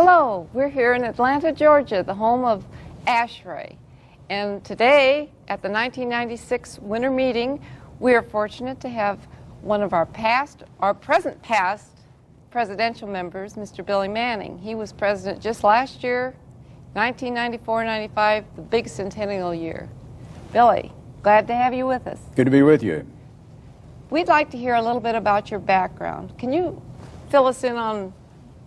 Hello, we're here in Atlanta, Georgia, the home of ASHRAE. And today, at the 1996 winter meeting, we are fortunate to have one of our present past presidential members, Mr. Billy Manning. He was president just last year, 1994-95, the big centennial year. Billy, glad to have you with us. Good to be with you. We'd like to hear a little bit about your background. Can you fill us in on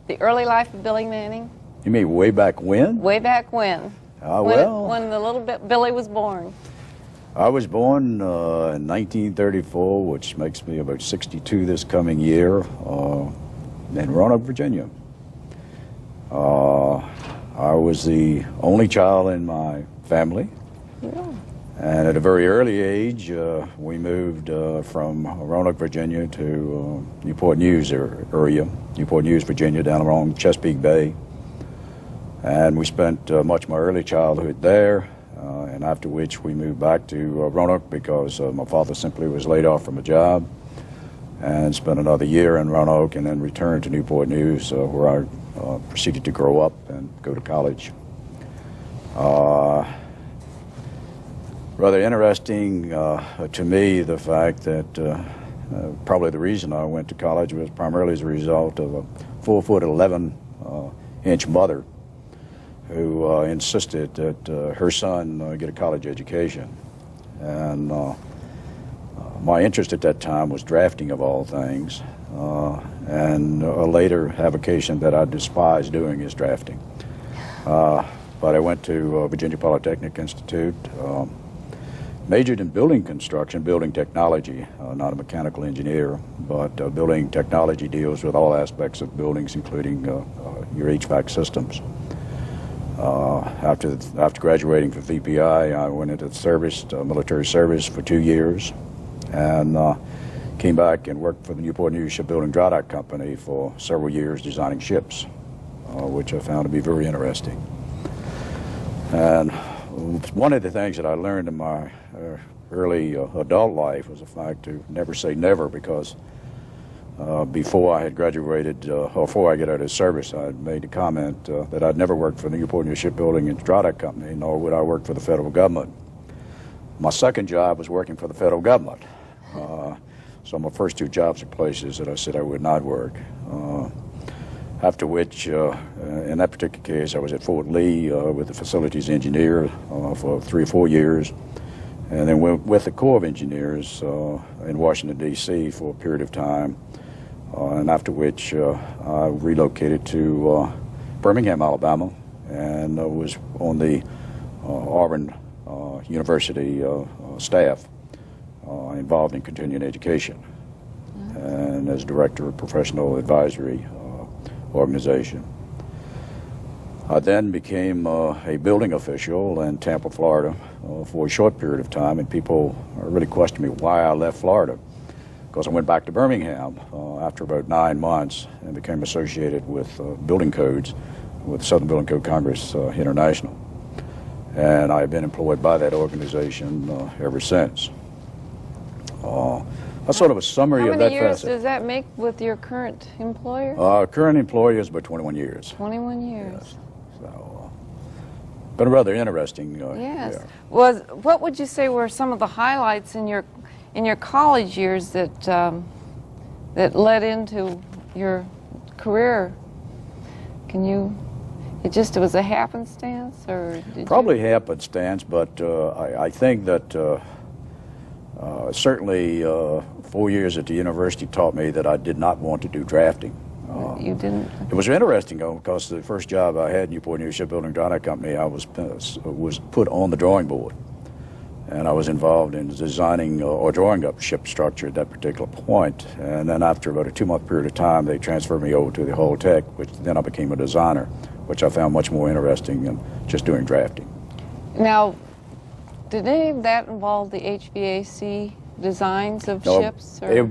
the early life of Billy Manning? You mean way back when? Way back when. When the little Billy was born. I was born in 1934, which makes me about 62 this coming year, in Roanoke, Virginia. I was the only child in my family. Yeah. And at a very early age, we moved from Roanoke, Virginia to Newport News area, Newport News, Virginia, down along Chesapeake Bay. And we spent much of my early childhood there, and after which we moved back to Roanoke because my father simply was laid off from a job, and spent another year in Roanoke and then returned to Newport News, where I proceeded to grow up and go to college. Rather interesting to me, the fact that probably the reason I went to college was primarily as a result of a 4'11" mother who insisted that her son get a college education. And my interest at that time was drafting, of all things, and a later avocation that I despise doing is drafting. But I went to Virginia Polytechnic Institute, majored in building construction, building technology, not a mechanical engineer, but building technology deals with all aspects of buildings, including your HVAC systems. After graduating from VPI, I went into the service, military service, for 2 years, and came back and worked for the Newport News Shipbuilding Dry Dock Company for several years, designing ships, which I found to be very interesting. And one of the things that I learned in my early adult life was the fact to never say never, because before I had graduated, or before I got out of service, I had made a comment that I'd never worked for the Newport News Shipbuilding and Dry Dock Company, nor would I work for the federal government. My second job was working for the federal government. So my first two jobs are places that I said I would not work. After which, in that particular case, I was at Fort Lee with the facilities engineer for 3 or 4 years, and then went with the Corps of Engineers in Washington, D.C. for a period of time, and after which I relocated to Birmingham, Alabama, and was on the Auburn University staff involved in continuing education, and as director of professional advisory organization. I then became a building official in Tampa, Florida for a short period of time, and people really questioned me why I left Florida, because I went back to Birmingham after about 9 months and became associated with building codes with the Southern Building Code Congress International. And I've been employed by that organization ever since. That's sort of a summary of that facet. How many years does that make with your current employer? Current employer is about 21 years. 21 years. Yes. So, been rather interesting. Yes. Yeah. What would you say were some of the highlights in your college years that that led into your career? It was a happenstance, or probably happenstance, but I think that certainly 4 years at the university taught me that I did not want to do drafting. You didn't? It was interesting, though, because the first job I had, Newport News Shipbuilding Dry Dock Company, I was put on the drawing board, and I was involved in designing or drawing up ship structure at that particular point. And then after about a 2-month period of time, they transferred me over to the hull tech, which then I became a designer, which I found much more interesting than just doing drafting. Now, did any of that involve the HVAC designs of ships? Or?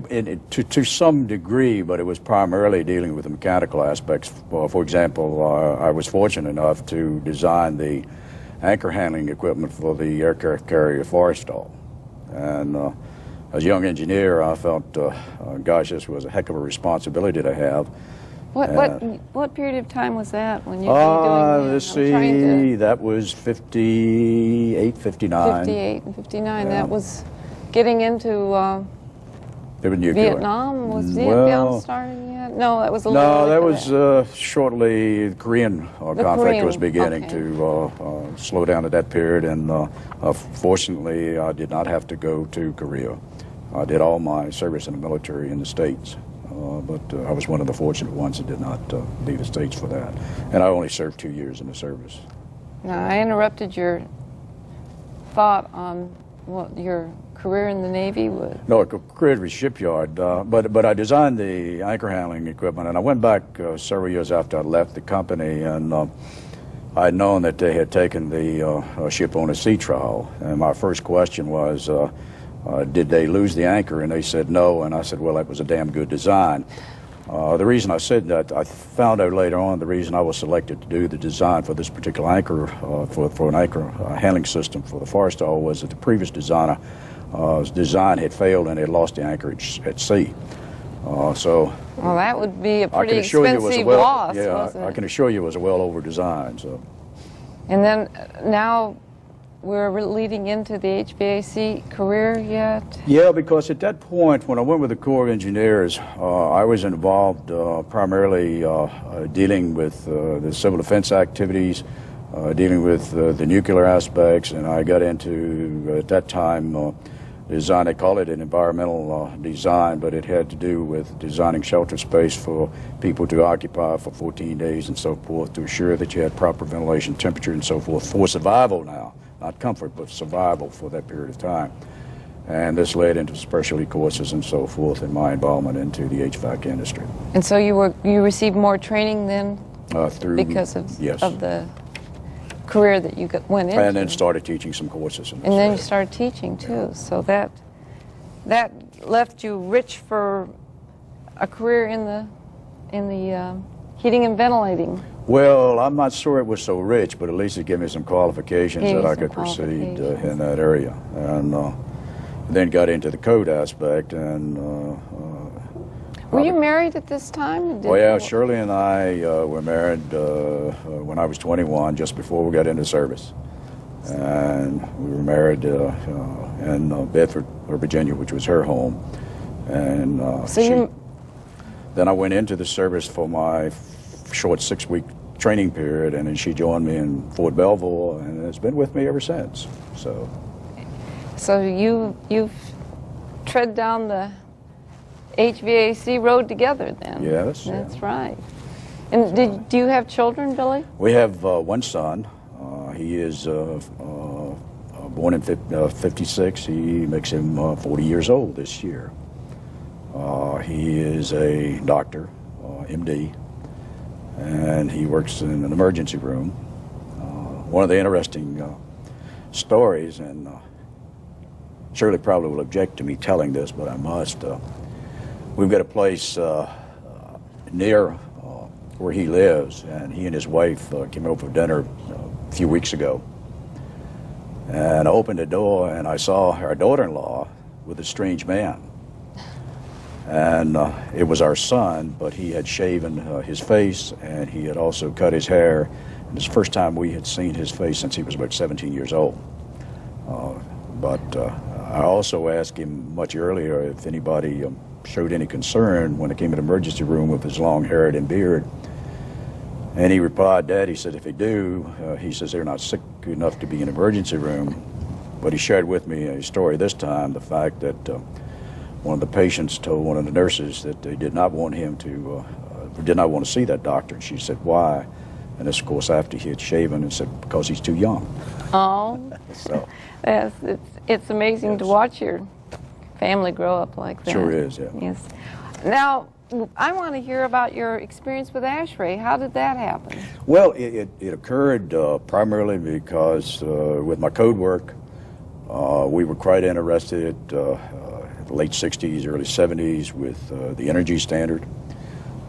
To some degree, but it was primarily dealing with the mechanical aspects. For example, I was fortunate enough to design the anchor handling equipment for the aircraft carrier Forrestal. And as a young engineer, I felt, gosh, this was a heck of a responsibility to have. What period of time was that when you were doing that? Let's see, that was 58, 59. 58 and 59. Yeah. That was getting into Vietnam. Was Vietnam starting yet? No, that was a little No, that earlier. was shortly the Korean conflict was beginning to slow down at that period, and fortunately I did not have to go to Korea. I did all my service in the military in the States, but I was one of the fortunate ones that did not leave the States for that. And I only served 2 years in the service. Now, I interrupted your thought on what your career in the Navy would. No, a career at the shipyard, but I designed the anchor handling equipment, and I went back several years after I left the company, and I had known that they had taken the ship on a sea trial, and my first question was, did they lose the anchor? And they said no, and I said, well, that was a damn good design. The reason I said that, I found out later on the reason I was selected to do the design for this particular anchor, for an anchor handling system for the Forrestal, was that the previous designer, his design had failed and had lost the anchorage at sea. So well, that would be a pretty expensive loss, wasn't it? I can assure you it was a well-over design. So. And then now we're leading into the HVAC career yet? Yeah, because at that point, when I went with the Corps of Engineers, I was involved primarily dealing with the civil defense activities, dealing with the nuclear aspects, and I got into, at that time, design. They call it an environmental design, but it had to do with designing shelter space for people to occupy for 14 days and so forth, to assure that you had proper ventilation, temperature, and so forth for survival now. Not comfort, but survival for that period of time. And this led into specialty courses and so forth, and my involvement into the HVAC industry. And so you received more training then because of the career that you went into? And then started teaching some courses. And then you started teaching too. Yeah. So that left you rich for a career in the heating and ventilating. Well, I'm not sure it was so rich, but at least it gave me some qualifications that I could proceed in that area. And then got into the code aspect. And were you married at this time? Well, yeah, Shirley and I were married when I was 21, just before we got into service. And we were married in Bedford, Virginia, which was her home. And then I went into the service for my short 6-week training period, and then she joined me in Fort Belvoir, and it's been with me ever since. So you've tread down the HVAC road together then? Yes. That's right. And do you have children, Billy? We have one son. He is born in 56. He makes him 40 years old this year. He is a doctor, MD, and he works in an emergency room. One of the interesting stories, and Shirley probably will object to me telling this, but I must. We've got a place near where he lives, and he and his wife came over for dinner a few weeks ago. And I opened the door, and I saw our daughter-in-law with a strange man. And it was our son, but he had shaven his face, and he had also cut his hair. And it's the first time we had seen his face since he was about 17 years old. But I also asked him much earlier if anybody showed any concern when it came to the emergency room with his long hair and beard. And he replied, Dad, he said, if they do, he says they're not sick enough to be in an emergency room. But he shared with me a story this time, the fact that one of the patients told one of the nurses that they did not want him to, did not want to see that doctor. And she said, why? And this, of course, after he had shaven, and said, because he's too young. Oh, so it's amazing to watch your family grow up like that. Sure is, yeah. Yes. Now, I want to hear about your experience with ASHRAE. How did that happen? Well, it occurred primarily because with my code work, we were quite interested in the late 60s, early 70s with the energy standard.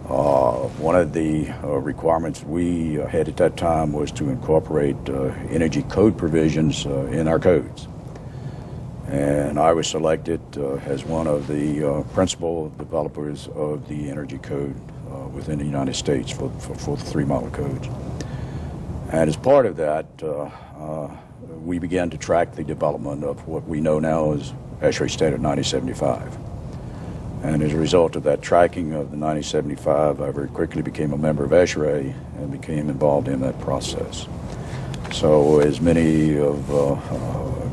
One of the requirements we had at that time was to incorporate energy code provisions in our codes. And I was selected as one of the principal developers of the energy code within the United States for the 3 model codes. And as part of that, we began to track the development of what we know now as ASHRAE Standard 9075. And as a result of that tracking of the 9075, I very quickly became a member of ASHRAE and became involved in that process. So as many of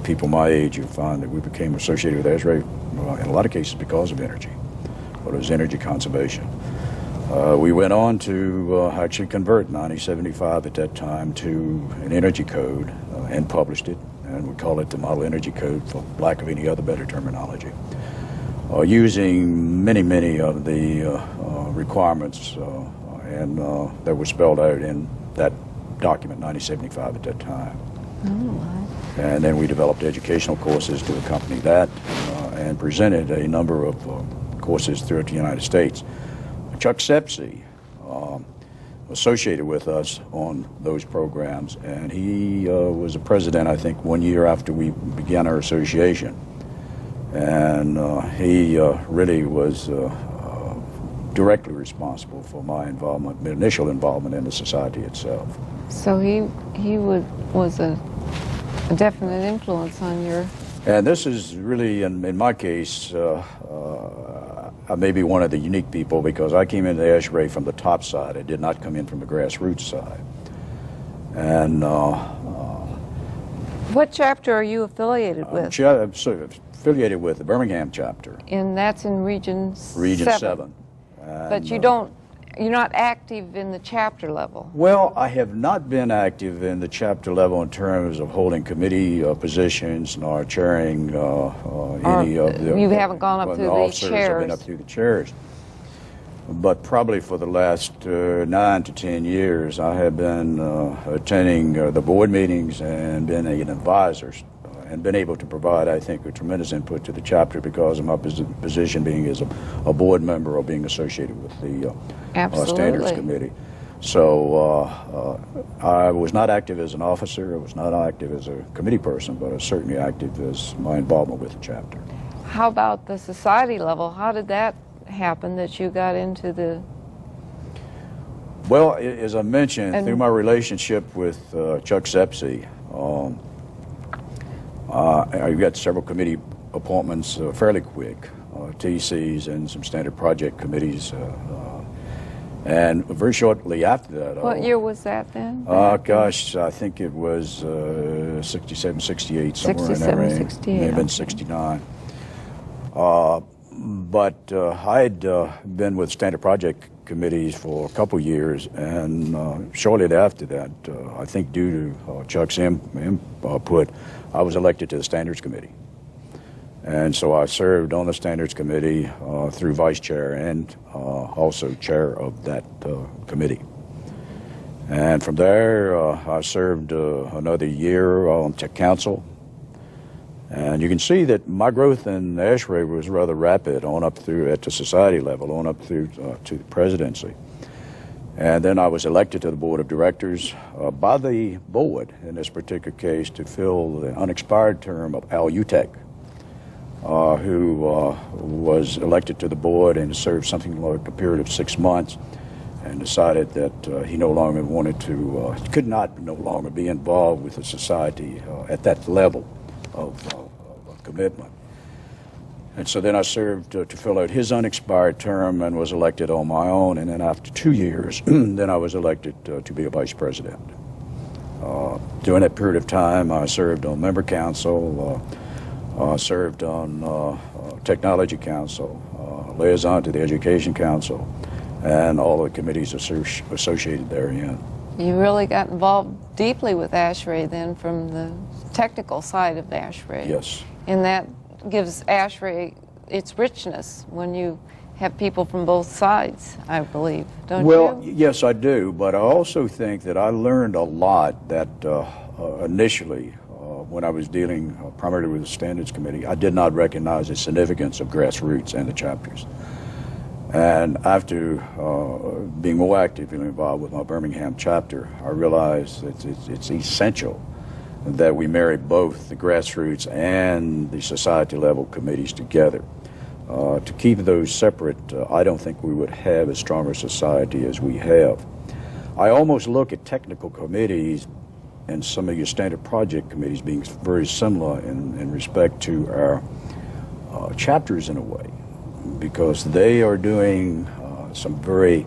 people my age, you find that we became associated with ASHRAE in a lot of cases because of energy, but it was energy conservation. We went on to actually convert 9075 at that time to an energy code and published it, and we call it the Model Energy Code for lack of any other better terminology, using many of the requirements and that were spelled out in that document 9075 at that time. Oh, and then we developed educational courses to accompany that and presented a number of courses throughout the United States. Chuck Sepsi associated with us on those programs, and he was the president, I think, 1 year after we began our association. And he really was directly responsible for my involvement, my initial involvement in the society itself. so he was a definite influence on your... And this is really, in my case, I may be one of the unique people because I came into ASHRAE from the top side. I did not come in from the grassroots side. And What chapter are you affiliated with? I'm affiliated with the Birmingham chapter. And that's in Region 7. Region 7. But And, you're not active in the chapter level. well, I have not been active in the chapter level in terms of holding committee positions nor chairing any of the... You haven't gone up through the officers have been chairs. up through the chairs. But probably for the last 9 to 10 years, I have been attending the board meetings and been an advisor and been able to provide, I think, a tremendous input to the chapter because of my position being as a board member or being associated with the Standards Committee. So I was not active as an officer, I was not active as a committee person, but I was certainly active as my involvement with the chapter. How about the society level? How did that happen that you got into the... Well, as I mentioned, And- through my relationship with Chuck Sepsi, I got several committee appointments fairly quick, TCs and some standard project committees. And very shortly after that... What year was that then? Gosh, I think it was 67, 68, somewhere in that 67, range. 68, May have been okay. 69. But I had been with standard project committees for a couple years, and shortly after that, I think due to Chuck's input, I was elected to the Standards Committee. And so I served on the Standards Committee through vice chair and also chair of that committee. And from there, I served another year on Tech Council. And you can see that my growth in ASHRAE was rather rapid on up through at the society level, on up through to the presidency. And then I was elected to the board of directors by the board, in this particular case, to fill the unexpired term of Al Utek, who was elected to the board and served something like a period of 6 months and decided that he no longer wanted to, could not no longer be involved with the society at that level of commitment. And so then I served to fill out his unexpired term and was elected on my own. And then after 2 years, then I was elected to be a vice president. During that period of time, I served on member council, served on technology council, liaison to the education council, and all the committees associated therein. You really got involved deeply with ASHRAE then from the technical side of ASHRAE. Yes. And that gives ASHRAE its richness when you have people from both sides, I believe, don't Well, you? yes, I do, but I also think that I learned a lot that initially, when I was dealing primarily with the Standards Committee, I did not recognize the significance of grassroots and the chapters. And after being more actively involved with my Birmingham chapter, I realized that it's essential that we marry both the grassroots and the society level committees together. To keep those separate, I don't think we would have as strong a society as we have. I almost look at technical committees and some of your standard project committees being very similar in respect to our chapters in a way, because they are doing some very,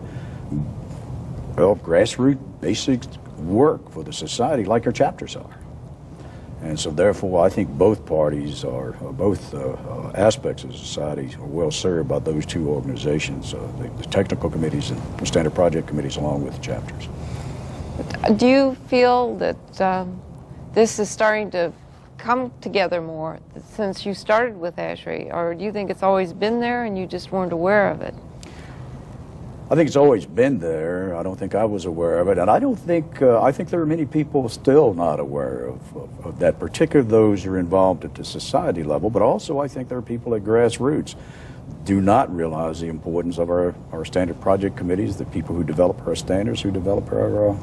well, grassroots basic work for the society like our chapters are. And so therefore I think both parties are, both aspects of society are well served by those two organizations, the technical committees and the standard project committees along with the chapters. Do you feel that this is starting to come together more since you started with ASHRAE, or do you think it's always been there and you just weren't aware of it? I think it's always been there. I don't think I was aware of it, and I don't think, I think there are many people still not aware of that, particularly those who are involved at the society level, but also I think there are people at grassroots do not realize the importance of our standard project committees, the people who develop our standards, who develop our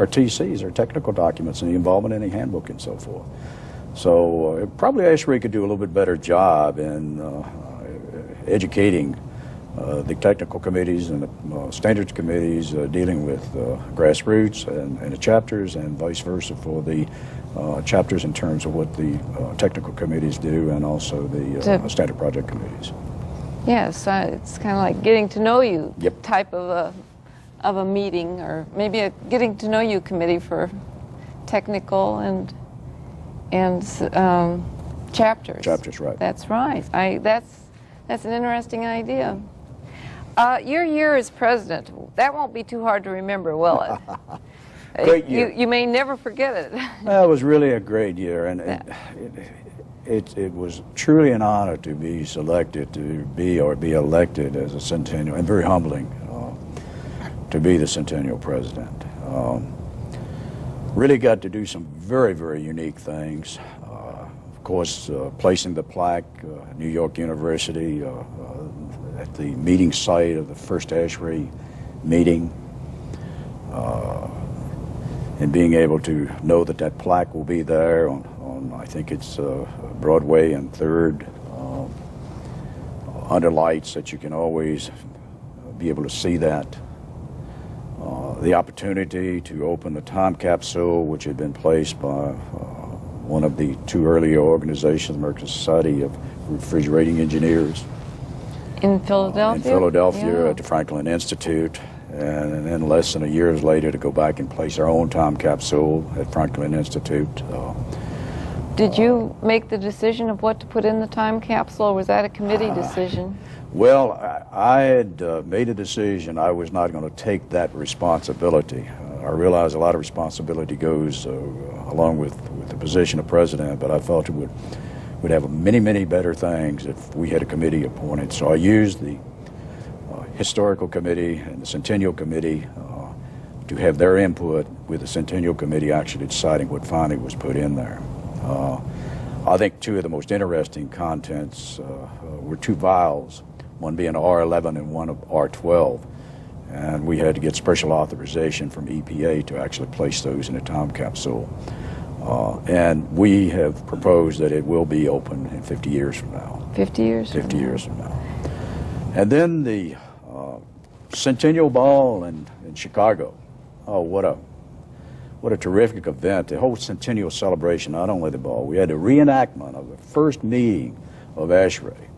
TCs, our technical documents, and the involvement in the handbook and so forth. So probably ASHRAE could do a little bit better job in educating the technical committees and the standards committees dealing with grassroots and the chapters, and vice versa for the chapters in terms of what the technical committees do and also the standard project committees. Yes, it's kind of like getting to know you type of a meeting, or maybe a getting to know you committee for technical and chapters. Chapters, right. That's right. That's an interesting idea. Your year as president, that won't be too hard to remember, will it? Great year. You may never forget it. Well, it was really a great year, and it was truly an honor to be selected to be or be elected as a centennial, and very humbling to be the centennial president. Really got to do some very, very unique things. Of course, placing the plaque, New York University, at the meeting site of the first ASHRAE meeting, and being able to know that that plaque will be there on I think it's Broadway and 3rd, under lights that you can always be able to see that. The opportunity to open the time capsule, which had been placed by one of the two earlier organizations, the American Society of Refrigerating Engineers. In Philadelphia? In Philadelphia, yeah. at the Franklin Institute. And then less than a year later to go back and place our own time capsule at Franklin Institute. Did you make the decision of what to put in the time capsule, or was that a committee decision? Well, I had made a decision I was not going to take that responsibility. I realize a lot of responsibility goes along with the position of president, but I felt it would have many, many better things if we had a committee appointed. So I used the Historical Committee and the Centennial Committee to have their input, with the Centennial Committee actually deciding what finally was put in there. I think two of the most interesting contents were two vials, one being R11 and one of R12. And we had to get special authorization from EPA to actually place those in a time capsule. And we have proposed that it will be open in 50 years from now. 50 years? 50 years from now. And then the Centennial Ball in Chicago. Oh, what a terrific event. The whole centennial celebration, not only the ball. We had a reenactment of the first meeting of ASHRAE.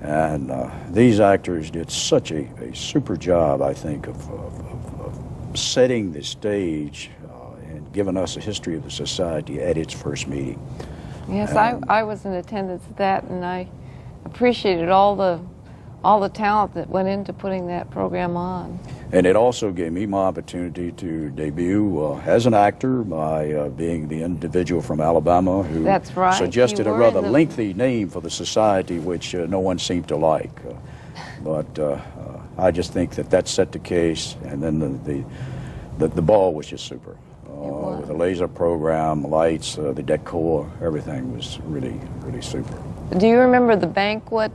And these actors did such a super job, I think, of setting the stage and giving us a history of the society at its first meeting. Yes, I was in attendance at that, and I appreciated all the talent that went into putting that program on. And it also gave me my opportunity to debut as an actor by being the individual from Alabama who That's right. suggested a rather lengthy name for the society, which no one seemed to like. But I just think that set the case, and then the ball was just super. With the laser program, lights, the decor, everything was really, really super. Do you remember the banquet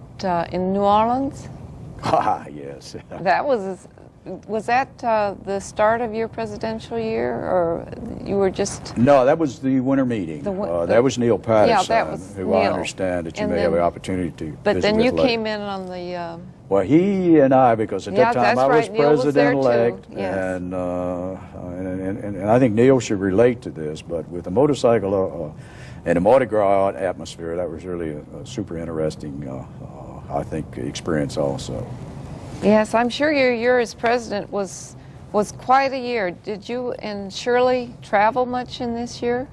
in New Orleans? Ah, yes. That was Was that the start of your presidential year, or you were just... No, that was the winter meeting. That was Neil Patterson, that was who Neil. I understand that you may have the opportunity to But visit then with you later. came in on the... Well, he and I, because at that time I was right. Neil was there president-elect, too. Yes. and I think Neil should relate to this, but with the motorcycle and the Mardi Gras atmosphere, that was really a super interesting, I think, experience also. Yes, I'm sure your year as president was quite a year. Did you and Shirley travel much in this year?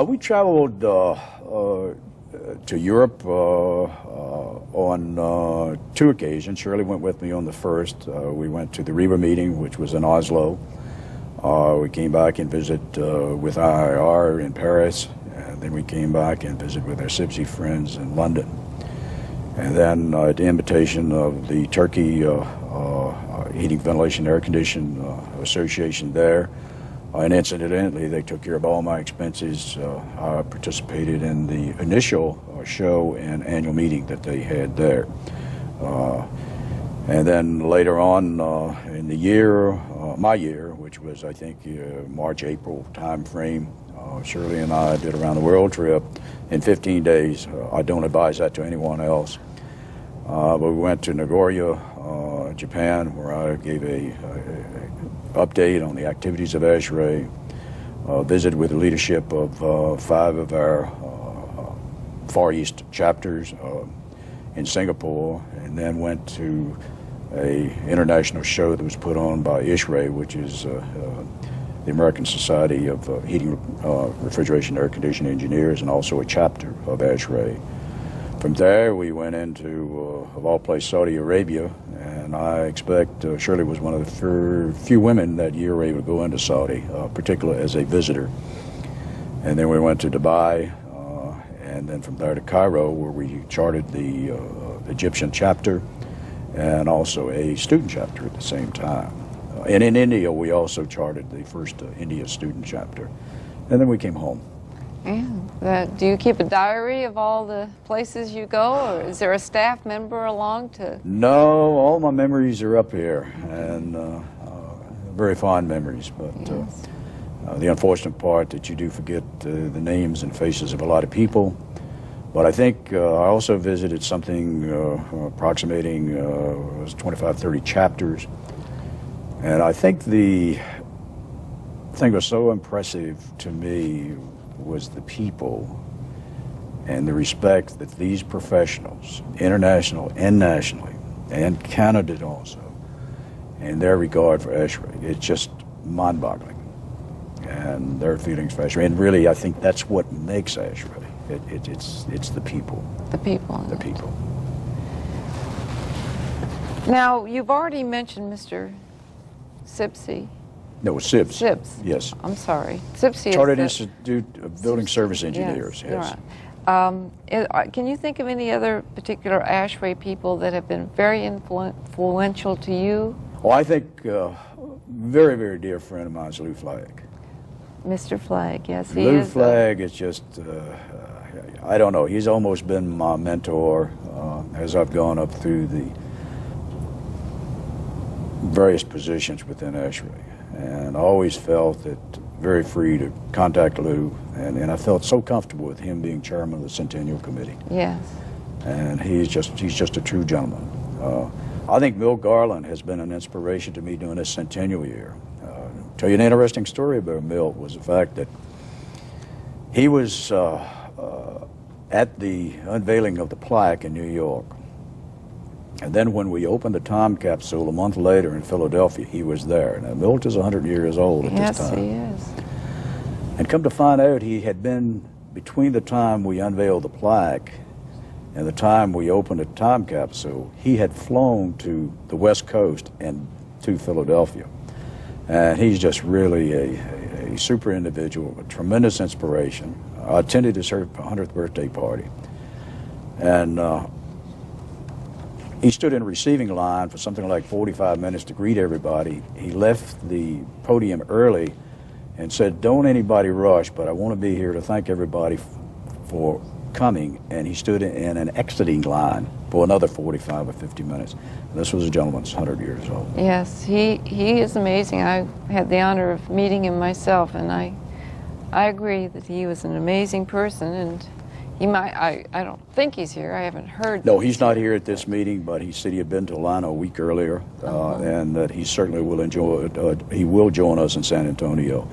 We traveled to Europe on 2 occasions. Shirley went with me on the first. We went to the REBA meeting, which was in Oslo. We came back and visited with IIR in Paris, and then we came back and visited with our SIPSI friends in London. And then at the invitation of the Turkey Heating, Ventilation, Air Conditioning Association there, and incidentally, they took care of all my expenses. I participated in the initial show and annual meeting that they had there. And then later on in the year, my year, which was I think March, April time frame, Shirley and I did a round the world trip in 15 days. I don't advise that to anyone else. But we went to Nagoya, Japan, where I gave a update on the activities of ASHRAE, visited with the leadership of 5 of our Far East chapters in Singapore, and then went to a international show that was put on by ASHRAE, which is the American Society of Heating, Refrigeration, Air Conditioning Engineers, and also a chapter of ASHRAE. From there, we went into, of all places, Saudi Arabia, and I expect Shirley was one of the few women that year were able to go into Saudi, particularly as a visitor. And then we went to Dubai, and then from there to Cairo, where we chartered the Egyptian chapter and also a student chapter at the same time. And in India, we also chartered the first India student chapter. And then we came home. Yeah. Do you keep a diary of all the places you go, or is there a staff member along to? No, all my memories are up here, and very fond memories. But Yes. The unfortunate part that you do forget the names and faces of a lot of people. But I think I also visited something approximating 25, 30 chapters, and I think the thing that was so impressive to me was the people and the respect that these professionals, international and nationally, and Canada also, and their regard for ASHRAE, it's just mind-boggling. And their feelings for ASHRAE, and really I think that's what makes ASHRAE. It's the people. The people. The people. Now, you've already mentioned Mr. SIPSI. No, SIBS. SIBS. Yes. I'm sorry. SIPSI Chartered is Institute of Building Service Engineers, yes. Right. Can you think of any other particular ASHRAE people that have been very influential to you? Well, I think very, very dear friend of mine is Lou Flagg. Mr. Flagg, yes, he Lou is. Flagg is just, I don't know, he's almost been my mentor as I've gone up through the various positions within ASHRAE. And I always felt that very free to contact Lou, and I felt so comfortable with him being chairman of the Centennial Committee. Yes. And he's just a true gentleman. I think Milt Garland has been an inspiration to me during this centennial year. Tell you an interesting story about Milt was the fact that he was at the unveiling of the plaque in New York. And then when we opened the time capsule a month later in Philadelphia, he was there. Now, Milt is 100 years old at this time. Yes, he is. And come to find out, he had been, between the time we unveiled the plaque and the time we opened the time capsule, he had flown to the West Coast and to Philadelphia. And he's just really a super individual, a tremendous inspiration. I attended his 100th birthday party. And he stood in a receiving line for something like 45 minutes to greet everybody. He left the podium early and said, "Don't anybody rush, but I want to be here to thank everybody for coming, and he stood in an exiting line for another 45 or 50 minutes. And this was a gentleman that's 100 years old. Yes, he is amazing. I had the honor of meeting him myself, and I agree that he was an amazing person, and he might, I don't think he's here. I haven't heard. No, he's not here at this meeting, but he said he had been to Atlanta a week earlier, and that he certainly will enjoy it. He will join us in San Antonio.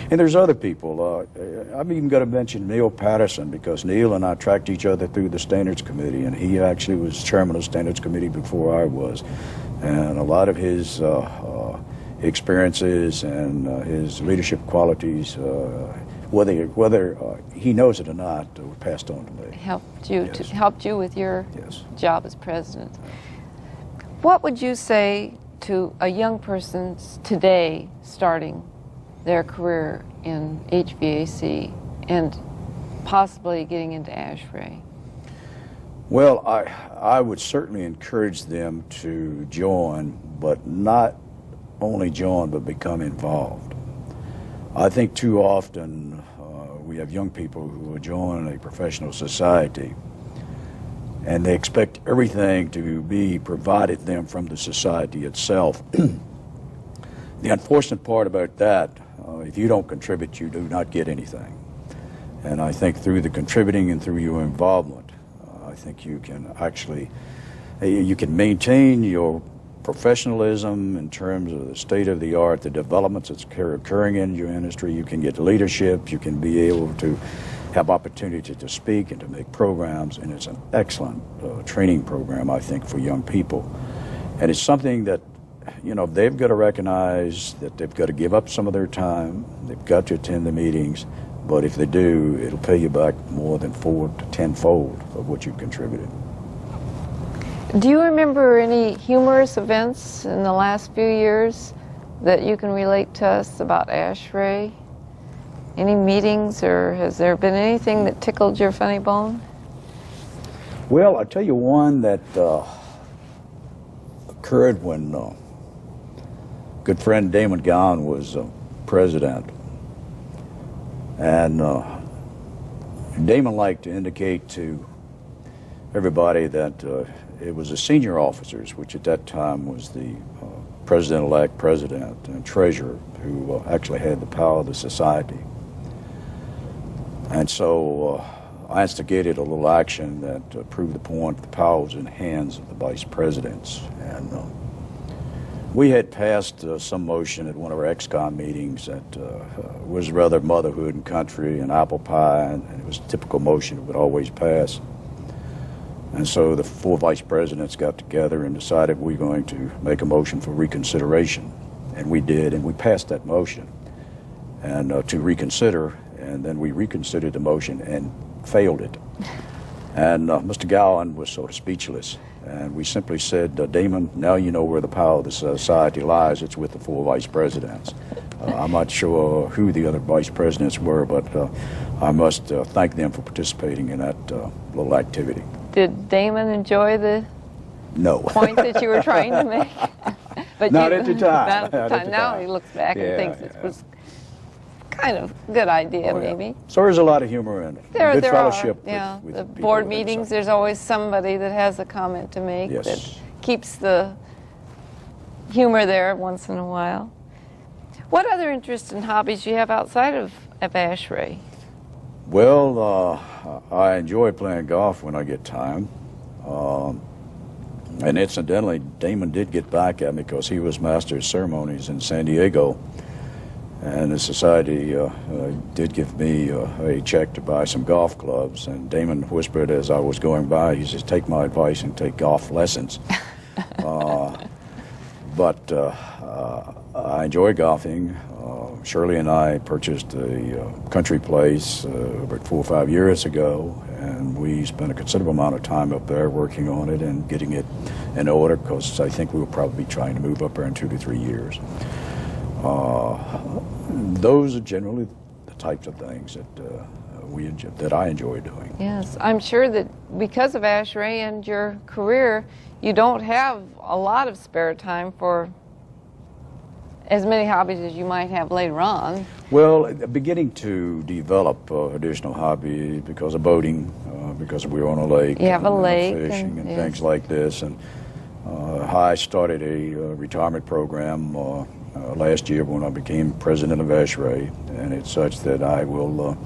And there's other people. I'm even going to mention Neil Patterson, because Neil and I tracked each other through the Standards Committee, and he actually was chairman of the Standards Committee before I was. And a lot of his experiences and his leadership qualities, whether he knows it or not, were passed on to me. Helped you with your Yes. job as president. What would you say to a young person today starting their career in HVAC and possibly getting into ASHRAE? Well, I would certainly encourage them to join, but not only join, but become involved. I think too often we have young people who join a professional society and they expect everything to be provided them from the society itself. The unfortunate part about that, if you don't contribute, you do not get anything. And I think through the contributing and through your involvement, I think you can actually, you can maintain your professionalism in terms of the state of the art, the developments that's occurring in your industry. You can get leadership, you can be able to have opportunity to speak and to make programs, and it's an excellent training program, I think, for young people. And it's something that, you know, they've got to recognize that they've got to give up some of their time, they've got to attend the meetings, but if they do, it'll pay you back more than 4 to 10-fold of what you've contributed. Do you remember any humorous events in the last few years that you can relate to us about ASHRAE? Any meetings, or has there been anything that tickled your funny bone? Well, I'll tell you one that occurred when good friend Damon Gowan was president. And Damon liked to indicate to everybody that it was the senior officers, which at that time was the president-elect, president, and treasurer, who actually had the power of the society. And so I instigated a little action that proved the point. The power was in the hands of the vice presidents. And we had passed some motion at one of our ex-con meetings that was rather motherhood and country and apple pie, and it was a typical motion that would always pass. And so the 4 vice presidents got together and decided we're going to make a motion for reconsideration. And we did, and we passed that motion and to reconsider, and then we reconsidered the motion and failed it. And Mr. Gowan was sort of speechless. And we simply said, Damon, now you know where the power of the society lies. It's with the 4 vice presidents. I'm not sure who the other vice presidents were, but I must thank them for participating in that little activity. Did Damon enjoy the point that you were trying to make? But not at the time. Not at the time. Now he looks back and thinks it was kind of a good idea, maybe. So there's a lot of humor in it. Good fellowship with the people board meetings, there's always somebody that has a comment to make that keeps the humor there once in a while. What other interests and hobbies do you have outside of ASHRAE? Well, I enjoy playing golf when I get time. And incidentally, Damon did get back at me because he was master of ceremonies in San Diego. And the society did give me a check to buy some golf clubs. And Damon whispered as I was going by, he says, take my advice and take golf lessons. But I enjoy golfing. Shirley and I purchased a country place about 4 or 5 years ago, and we spent a considerable amount of time up there working on it and getting it in order, because I think we will probably be trying to move up there in 2 to 3 years. Those are generally the types of things that I enjoy doing. Yes, I'm sure that because of ASHRAE and your career, you don't have a lot of spare time for as many hobbies as you might have later on. Well, beginning to develop additional hobbies because of boating, because we were on a lake. You have a lake. Fishing and yes. things like this. And I started a retirement program last year when I became president of ASHRAE, and it's such that I will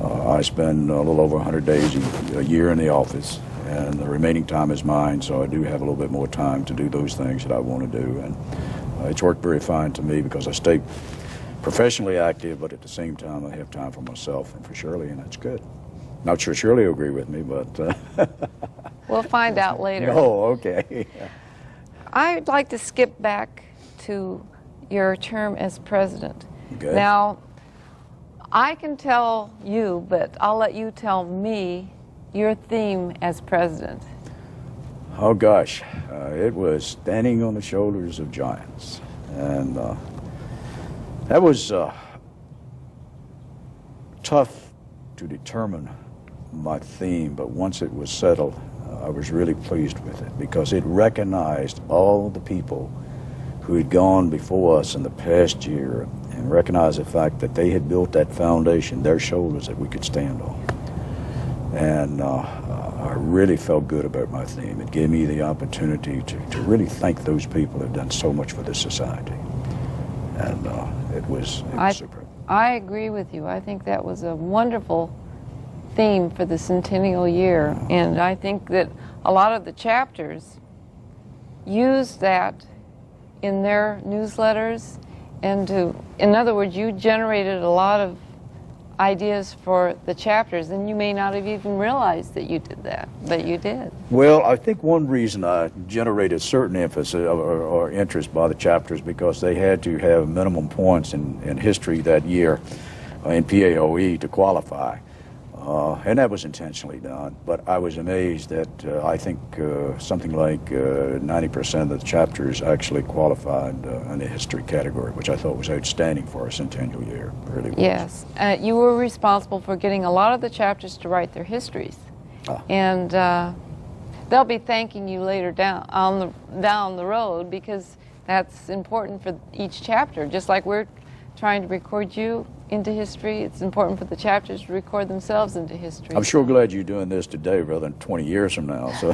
I spend a little over 100 days a year in the office, and the remaining time is mine, so I do have a little bit more time to do those things that I want to do. And it's worked very fine to me because I stay professionally active, but at the same time I have time for myself and for Shirley, and that's good. Not sure Shirley will agree with me, but... We'll find out later. Oh, okay. I'd like to skip back to your term as president. Okay. Now, I can tell you, but I'll let you tell me your theme as president. Oh gosh, it was standing on the shoulders of giants, and that was tough to determine my theme, but once it was settled, I was really pleased with it because it recognized all the people who had gone before us in the past year and recognized the fact that they had built that foundation, their shoulders that we could stand on. And I really felt good about my theme. It gave me the opportunity to really thank those people who have done so much for this society. And it was superb. I agree with you. I think that was a wonderful theme for the centennial year. And I think that a lot of the chapters used that in their newsletters, and in other words, you generated a lot of ideas for the chapters, and you may not have even realized that you did that, but you did. Well, I think one reason I generated certain emphasis or interest by the chapters because they had to have minimum points in history that year in PAOE to qualify. And that was intentionally done, but I was amazed that I think something like 90% of the chapters actually qualified in the history category, which I thought was outstanding for a centennial year. It really was. Yes, you were responsible for getting a lot of the chapters to write their histories, and they'll be thanking you later down the road because that's important for each chapter. Just like we're trying to record you into history, it's important for the chapters to record themselves into history. I'm sure glad you're doing this today rather than 20 years from now, so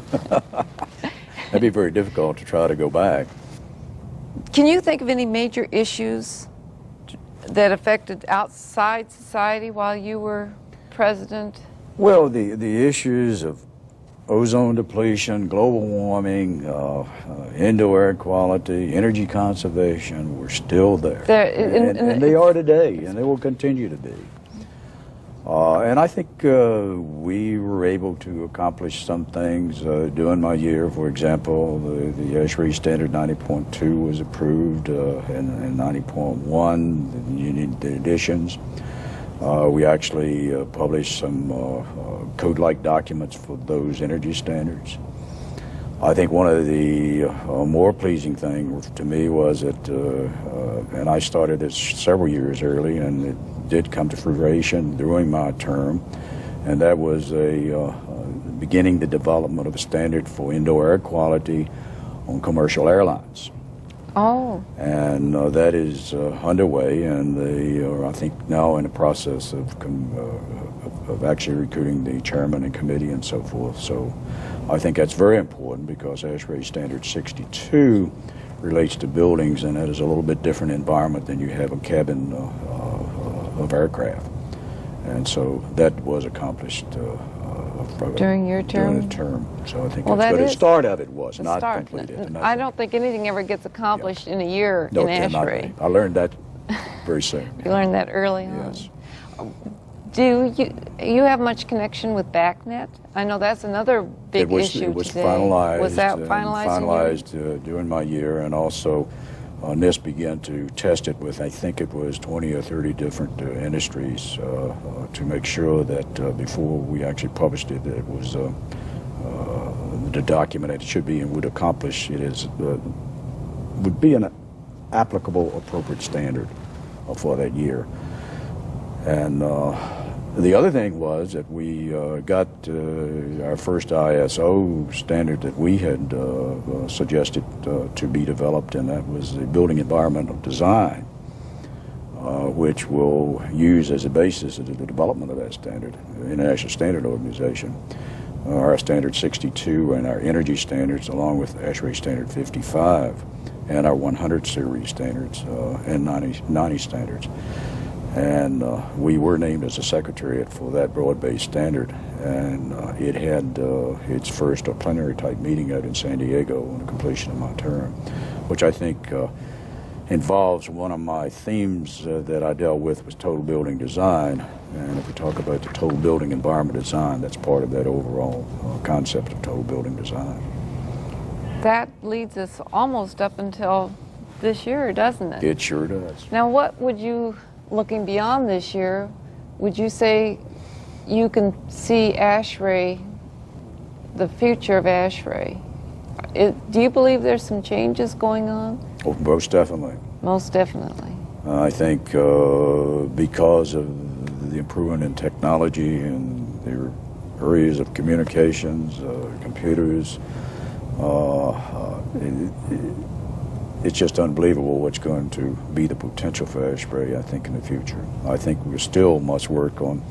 that'd be very difficult to try to go back. Can you think of any major issues that affected outside society while you were president? Well, the issues of ozone depletion, global warming, indoor air quality, energy conservation were still there. And they are today, and they will continue to be. And I think we were able to accomplish some things during my year. For example, the ASHRAE Standard 90.2 was approved, and 90.1, the additions. We actually published some code-like documents for those energy standards. I think one of the more pleasing things to me was that, and I started this several years early, and it did come to fruition during my term, and that was beginning the development of a standard for indoor air quality on commercial airlines. Oh. And that is underway, and they are, I think, now in the process of actually recruiting the chairman and committee and so forth. So I think that's very important because ASHRAE Standard 62 relates to buildings, and that is a little bit different environment than you have a cabin of aircraft. And so that was accomplished during your term? During the term. So I think well, that's good. The start of it was not start. completed. I don't think anything ever gets accomplished in a year no, in ASHRAE. I learned that very soon. You learned that early on. Yes. Do you have much connection with BACnet? I know that's another big issue It was today. finalized. Was that finalized? During my year, and also NIST began to test it with, I think it was 20 or 30 different industries to make sure that before we actually published it, it was the document that it should be and would accomplish it would be an applicable, appropriate standard for that year. And the other thing was that we got our first ISO standard that we had suggested to be developed, and that was the building environmental design, which will use as a basis of the development of that standard, the International Standard Organization, our Standard 62 and our energy standards, along with ASHRAE Standard 55 and our 100 series standards and 90 standards. And we were named as a secretariat for that broad-based standard, and it had its first plenary type meeting out in San Diego on the completion of my term, which I think involves one of my themes that I dealt with was total building design. And if we talk about the total building environment design, that's part of that overall concept of total building design. That leads us almost up until this year, doesn't it? It sure does. Now, what would you, looking beyond this year, would you say you can see ASHRAE, the future of ASHRAE? Do you believe there's some changes going on? Oh, most definitely. Most definitely. I think because of the improvement in technology and the areas of communications, computers, it's just unbelievable what's going to be the potential for ASHRAE, I think, in the future. I think we still must work on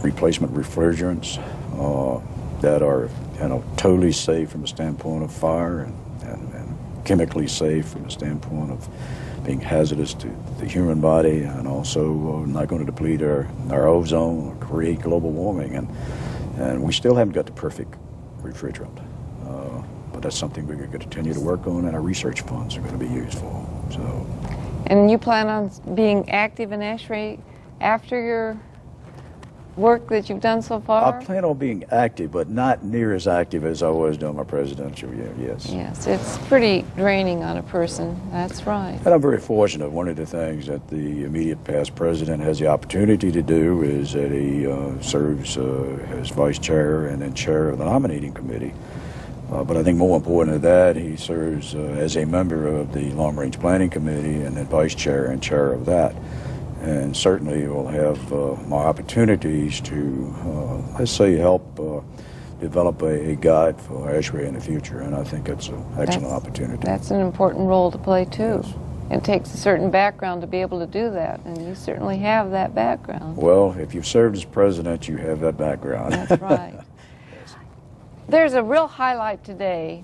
replacement refrigerants that are totally safe from the standpoint of fire and chemically safe from the standpoint of being hazardous to the human body, and also not going to deplete our ozone or create global warming. And we still haven't got the perfect refrigerant. But that's something we're going to continue to work on, and our research funds are going to be used for. So. And you plan on being active in ASHRAE after your work that you've done so far? I plan on being active, but not near as active as I was during my presidential year, yes. Yes, it's pretty draining on a person, that's right. And I'm very fortunate. One of the things that the immediate past president has the opportunity to do is that he serves as vice chair and then chair of the nominating committee. But I think more important than that, he serves as a member of the Long Range Planning Committee and then vice chair and chair of that. And certainly will have more opportunities to, let's say, help develop a guide for ASHRAE in the future. And I think that's an excellent opportunity. That's an important role to play, too. Yes. It takes a certain background to be able to do that, and you certainly have that background. Well, if you've served as president, you have that background. That's right. Yes. There's a real highlight today,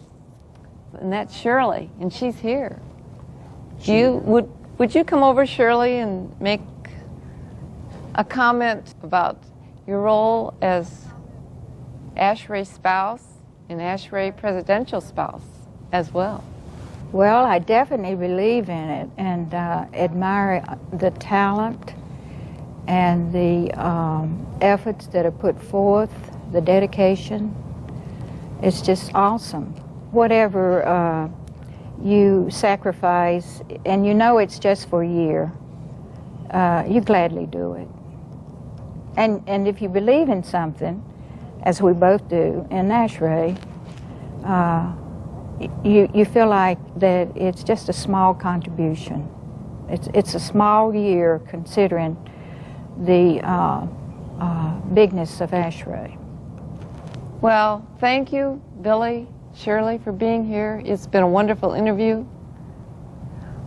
and that's Shirley, and she's here. Would you come over, Shirley, and make a comment about your role as ASHRAE spouse and ASHRAE presidential spouse as well? Well, I definitely believe in it and admire the talent and the efforts that are put forth, the dedication. It's just awesome. Whatever you sacrifice, and you know it's just for a year, you gladly do it. And if you believe in something, as we both do in ASHRAE, you feel like that it's just a small contribution. It's a small year considering the bigness of ASHRAE. Well, thank you, Billy, Shirley, for being here. It's been a wonderful interview.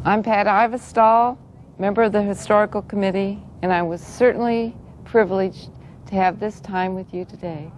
I'm Pat Ivestall, member of the Historical Committee, and I was certainly privileged to have this time with you today.